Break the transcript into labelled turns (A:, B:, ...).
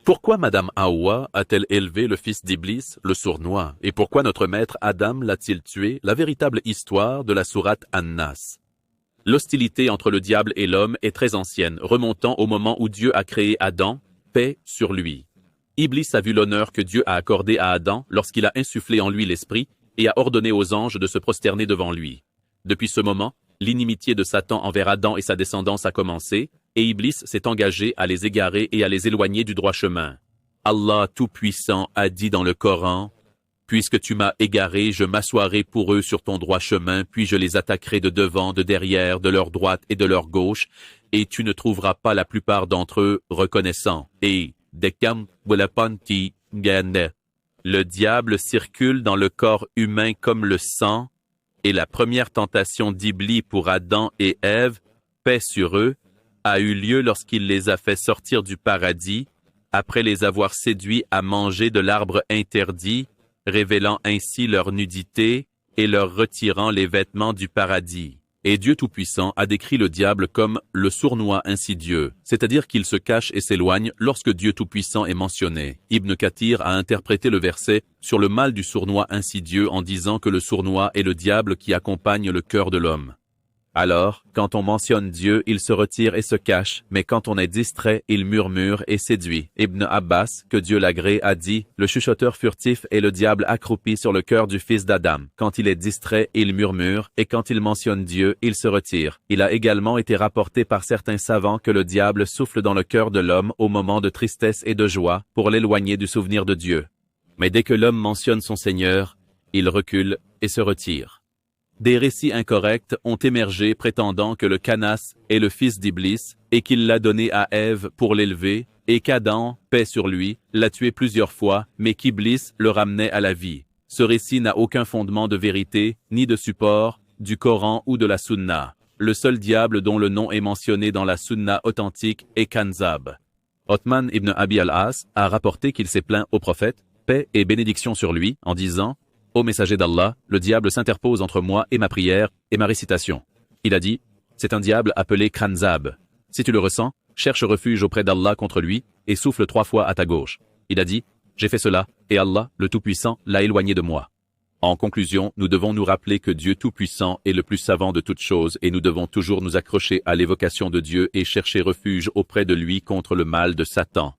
A: Pourquoi Madame Hawa a-t-elle élevé le fils d'Iblis, le sournois, et pourquoi notre maître Adam l'a-t-il tué? La véritable histoire de la sourate An-Nas. L'hostilité entre le diable et l'homme est très ancienne, remontant au moment où Dieu a créé Adam, paix sur lui. Iblis a vu l'honneur que Dieu a accordé à Adam lorsqu'il a insufflé en lui l'esprit et a ordonné aux anges de se prosterner devant lui. Depuis ce moment, l'inimitié de Satan envers Adam et sa descendance a commencé, et Iblis s'est engagé à les égarer et à les éloigner du droit chemin. Allah Tout-Puissant a dit dans le Coran, « Puisque tu m'as égaré, je m'assoirai pour eux sur ton droit chemin, puis je les attaquerai de devant, de derrière, de leur droite et de leur gauche, et tu ne trouveras pas la plupart d'entre eux reconnaissants. » Et le diable circule dans le corps humain comme le sang, et la première tentation d'Iblis pour Adam et Ève, paix sur eux, a eu lieu lorsqu'il les a fait sortir du paradis, après les avoir séduits à manger de l'arbre interdit, révélant ainsi leur nudité et leur retirant les vêtements du paradis. Et Dieu Tout-Puissant a décrit le diable comme le sournois insidieux, c'est-à-dire qu'il se cache et s'éloigne lorsque Dieu Tout-Puissant est mentionné. Ibn Kathir a interprété le verset sur le mal du sournois insidieux en disant que le sournois est le diable qui accompagne le cœur de l'homme. Alors, quand on mentionne Dieu, il se retire et se cache, mais quand on est distrait, il murmure et séduit. Ibn Abbas, que Dieu l'agrée, a dit, « Le chuchoteur furtif est le diable accroupi sur le cœur du fils d'Adam. Quand il est distrait, il murmure, et quand il mentionne Dieu, il se retire. » Il a également été rapporté par certains savants que le diable souffle dans le cœur de l'homme au moment de tristesse et de joie, pour l'éloigner du souvenir de Dieu. Mais dès que l'homme mentionne son Seigneur, il recule et se retire. Des récits incorrects ont émergé prétendant que le Canas est le fils d'Iblis et qu'il l'a donné à Ève pour l'élever et qu'Adam, paix sur lui, l'a tué plusieurs fois mais qu'Iblis le ramenait à la vie. Ce récit n'a aucun fondement de vérité ni de support du Coran ou de la Sunna. Le seul diable dont le nom est mentionné dans la Sunna authentique est Kanzab. Othman ibn Abi al-As a rapporté qu'il s'est plaint au prophète, paix et bénédiction sur lui, en disant « Ô messager d'Allah, le diable s'interpose entre moi et ma prière et ma récitation. » Il a dit, c'est un diable appelé Khanzab. Si tu le ressens, cherche refuge auprès d'Allah contre lui et souffle 3 fois à ta gauche. Il a dit, j'ai fait cela et Allah, le Tout-Puissant, l'a éloigné de moi. En conclusion, nous devons nous rappeler que Dieu Tout-Puissant est le plus savant de toutes choses et nous devons toujours nous accrocher à l'évocation de Dieu et chercher refuge auprès de lui contre le mal de Satan.